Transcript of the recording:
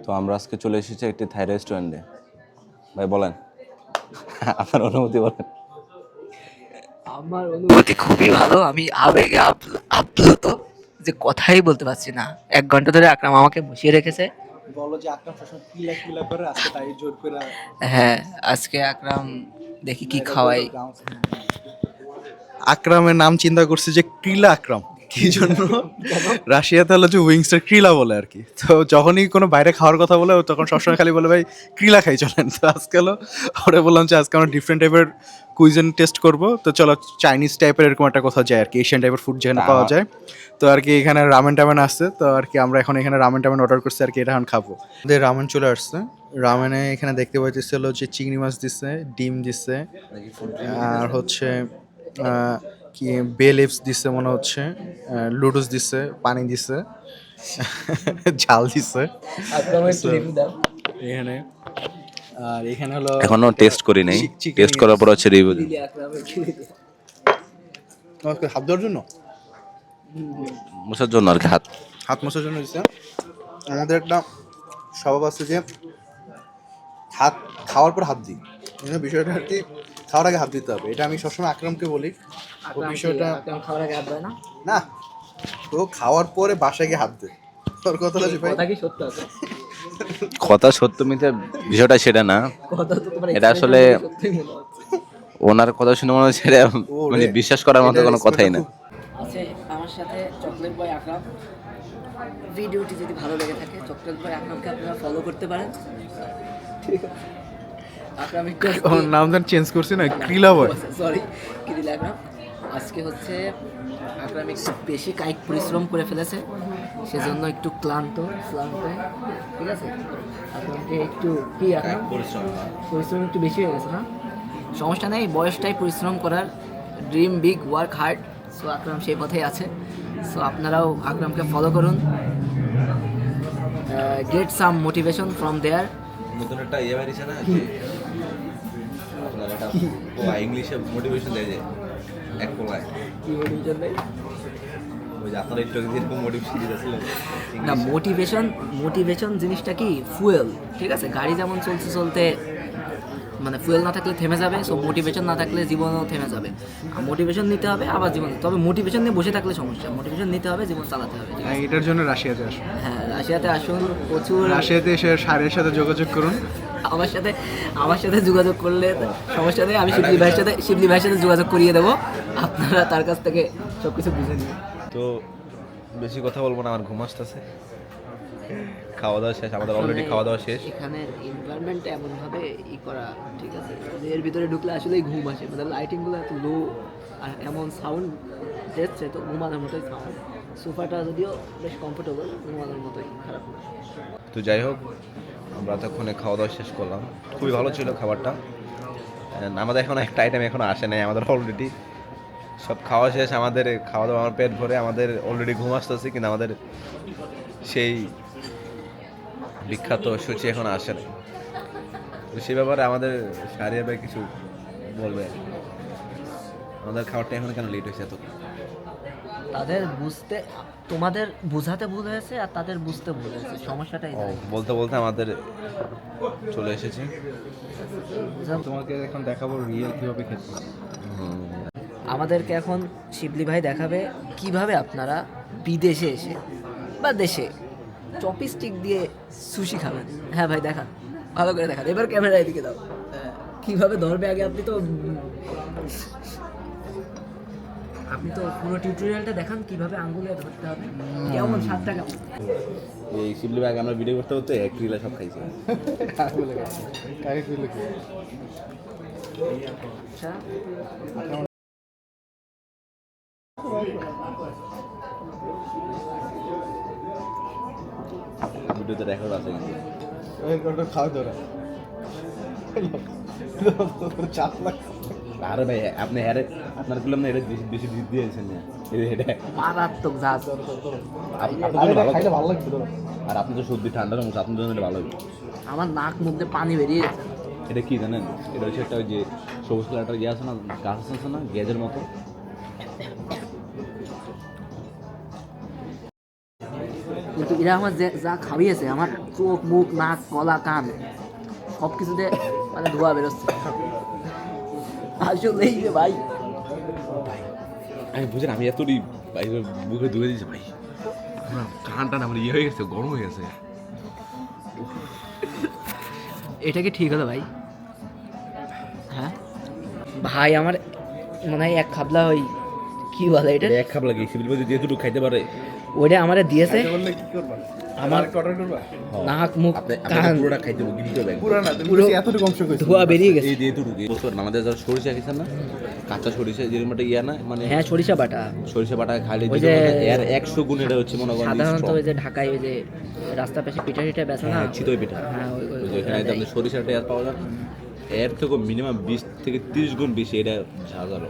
তো আমরা আজকে চলে এসেছি একটি থাই রেস্টুরেন্টে। ভাই বলেন আপনার অনুভূতি বলেন। আমার অনুভূতি খুবই ভালো। আমি আবেগে আপ্লুত যে কথাই বলতে পারছি না। 1 ঘন্টা ধরে আকরাম আমাকে বসিয়ে রেখেছে। বলো যে আকরাম সবসময় কিলা করে, আজকে তাই জোর করে। হ্যাঁ, আজকে আকরাম দেখি কি খাওয়াই। আকরামের নাম চিন্তা করছি যে ক্রিলা আকরাম, কি জন্য রাশিয়াতে হলো যে উইংসের ক্রিলা বলে আর কি। তো যখনই কোনো বাইরে খাওয়ার কথা বলে ও তখন সবসময় খালি বলে ভাই ক্রিলা খাই চলেন। তো আজকে হলো ওরা বললাম যে আজকে আমরা ডিফারেন্ট টাইপের কুইজিন টেস্ট করবো, তো চলো চাইনিজ টাইপের এরকম একটা কোথাও যায় আর কি, এশিয়ান টাইপের ফুড যেখানে পাওয়া যায়। তো আর কি এখানে রামেন টামেন আসছে, তো আর কি আমরা এখন এখানে রামেন টামেন অর্ডার করছি আর কি, এটা এখন খাবো। আমাদের রামেন চলে আসছে। রামেনে এখানে দেখতে পাইতেছিল যে চিংড়ি মাছ দিচ্ছে, ডিম দিচ্ছে, আর হচ্ছে কি বে লিভস দিচ্ছে মনে হচ্ছে, লুডুস দিচ্ছে, পানি দিচ্ছে, ঝাল দিচ্ছে এখানে। আর এখানে হলো এখনো টেস্ট করি নাই, টেস্ট করার পর হচ্ছে রিভিউ। হাত ধোয়ার জন্য, মোছার জন্য আর কি, হাত মোছার জন্য দিচ্ছে। আমাদের একটা স্বভাব আছে যে হাত খাওয়ার পর হাত দিই, বিষয়টা আর কি খাওয়ার আগে হাত দিতে হবে। এটা আমি সবসময় আকরামকে বলি। ও বিষয়টা খাওয়ার আগে হাত দেয় না? না, তো খাওয়ার পরে বাসায় গিয়ে হাত দে। তোর কথা আছে ভাই, কথা কি সত্য আছে? কথা সত্য মিথ্যা বিষয়টা সেটা না, কথা তো তোমার এটা আসলে সত্যই মনে হচ্ছে। ওনার কথা শুনে মনে হচ্ছে এটা মানে বিশ্বাস করার মতো কোনো কথাই না। আছে আমার সাথে চকলেট বয় আকরাম। ভিডিওটি যদি ভালো লেগে থাকে চকলেট বয় আকরামকে আপনারা ফলো করতে পারেন। ঠিক আছে, আকরাম একটু ওর নাম দেন চেঞ্জ করছি না, ক্রিলা বয়। সরি, ক্রিলা আকরাম। আজকে হচ্ছে আকরাম একটু বেশি কায়িক পরিশ্রম করে ফেলেছে, সেজন্য একটু ক্লান্ত। ঠিক আছে, আকরামকে একটু কি আকরাম পরিশ্রম একটু বেশি হয়ে গেছে না? সমস্যা নেই, বয়সটাই পরিশ্রম করার। Dream big, work hard. So Akram সেই পথেই আছে। সো আপনারাও আকরামকে ফলো করুন, get some motivation from there. নতুন একটা ইয়ে বেরিয়েছে না, আপনার একটা ইংলিশে মোটিভেশন দেয় যে এক পোলায়, কি মোটিভেশন দেয়? ওই যে আপনারা একটু এরকম মোটিভেশন দিয়েছিলেন না, মোটিভেশন জিনিসটা কি ফুয়েল। ঠিক আছে, গাড়ি যেমন চলতে চলতে মানে ফুয়েল না থাকলে থেমে যাবে, সো মোটিভেশন না থাকলে জীবনও থেমে যাবে। আর মোটিভেশন নিতে হবে আবার জীবন, তবে মোটিভেশন নিয়ে বসে থাকলে সমস্যা। মোটিভেশন নিতে হবে, জীবন চালাতে হবে। ঠিক আছে? এটার জন্য রাশিয়াতে আসুন। হ্যাঁ, রাশিয়াতে আসুন, প্রচুর। রাশিয়াতে এসে সারের সাথে যোগাযোগ করুন। আমার সাথে যোগাযোগ করলে সমস্যা নেই, আমি শিবলি ভাইয়ের সাথে যোগাযোগ করিয়ে দেবো। আপনারা তার কাছ থেকে সব কিছু বুঝে নিন। তো বেশি কথা বলবো না, আমার ঘুম আসতেছে। খাওয়া দাওয়া শেষ, আমাদের অলরেডি খাওয়া দাওয়া শেষ। এখানে এনভায়রনমেন্টটা এমনভাবে করা, ঠিক আছে, যে এর ভিতরে ঢুকলে আসলেই ঘুম আসে। মানে লাইটিংগুলো এত লো আর এমন সাউন্ড দিচ্ছে, তো ঘুমানোর মতোই সাউন্ড। সোফাটা যদিও বেশ কমফোর্টেবল, ঘুমানোর মতোই, খারাপ না। তো যাই হোক, আমরা এতক্ষণে খাওয়া দাওয়া শেষ করলাম, খুবই ভালো ছিল খাবারটা। আমাদের এখন একটা আইটেম এখনো আসে নাই, আমাদের অলরেডি সব খাওয়া শেষ। আমাদের খাওয়া দাওয়া, আমার পেট ভরে, আমাদের অলরেডি ঘুম আসতেছে, কিন্তু আমাদের সেই বিখ্যাত সূচি এখন আসে না। তো সেই ব্যাপারে আমাদের সারিয়া ভাই কিছু বলবে, আমাদের খাবারটা এখন কেন লেট হয়েছে এত? তাদের বুঝতে, তোমাদের বোঝাতে ভুল হয়েছে আর তাদের বুঝতে ভুল হয়েছে, সমস্যাটাই। বলতে বলতে আমাদের চলে এসেছি। তোমাকে এখন দেখাবো রিয়েল কিভাবে খেতে। আমাদেরকে এখন শিবলি ভাই দেখাবে কিভাবে আপনারা বিদেশে এসে বা দেশে চপিস্টিক দিয়ে সুশি খাবেন। হ্যাঁ ভাই, দেখান, ভালো করে দেখান, এবার ক্যামেরা এদিকে দাও। কিভাবে ধরবে আগে, আপনি তো পুরো টিউটোরিয়ালটা দেখান কিভাবে আঙ্গুলে ধরতে হবে, কেমন স্বাদটা কেমন। এই শিবলি ব্যাগ আমরা ভিডিও করতে করতে এক রিলা সব খাইছি। আচ্ছা, ভিডিওতে রেকর্ড আছে কিন্তু। খাওয়া দাওয়া চাপ লাগছে। আরে ভাই আপনি আপনার গুলো আপনি এটা বেশি বেশি দিয়েছেন না, এটা মারাত্মক জাত। ভালো লাগছে। আর আপনি তো সর্দি ঠান্ডার মতো, আপনার জন্য এটা ভালো হবে। আমার নাক মধ্যে পানি বেরিয়ে গেছে। এটা কি জানেন, এটা হচ্ছে একটা ওই যে সবুজ কালারটা ইয়ে আছে না, গাছ আছে না, গ্যাজের মতো। কিন্তু এরা আমার যা খাইয়েছে, আমার চোখ মুখ নাক গলা কান সব কিছুতে মানে ধোয়া বেরোচ্ছে আসলেই রে ভাই। আমি বুঝেন আমি এতই ভাই বুকে ধুয়ে দিয়েছি ভাই, আমার কান টান আমার ইয়ে হয়ে গেছে, গরম হয়ে গেছে। এটা কি ঠিক হলো ভাই? হ্যাঁ ভাই আমার মনে হয় এক খাবলা ওই কি বলে এটা, এক খাপ লাগে সিভিল বলতে যেহেতু খাইতে পারে। ওইটা আমারে দিয়েছে কি করবা আমার অর্ডার করবা? নাক মুখ আপনি কান পুরোটা খাইতে হবে, গিলতে হবে। পুরো না, তুমি পুরো এতটুকু অংশ কইছো। ধোয়া বেরিয়ে গেছে। এই যেহেতু বছর আমাদের যারা সরিষা খেয়েছেন না, কাঁচা সরিষা যেরকম একটা ইয়া না, মানে হ্যাঁ সরিষা বাটা সরিষা বাটা খাইলে ওই যে এর 100 গুণ এটা হচ্ছে মনে করেন সাধারণত ওই যে ঢাকায় ওই যে রাস্তা পাশে পিঠা টিঠা বেচে না, চিতই পিঠা। হ্যাঁ ওই যে এখানে আপনি সরিষাটা এর পাওয়া যায়, এর থেকে মিনিমাম 20 থেকে 30 গুণ বেশি এটা ঝাঁঝালো।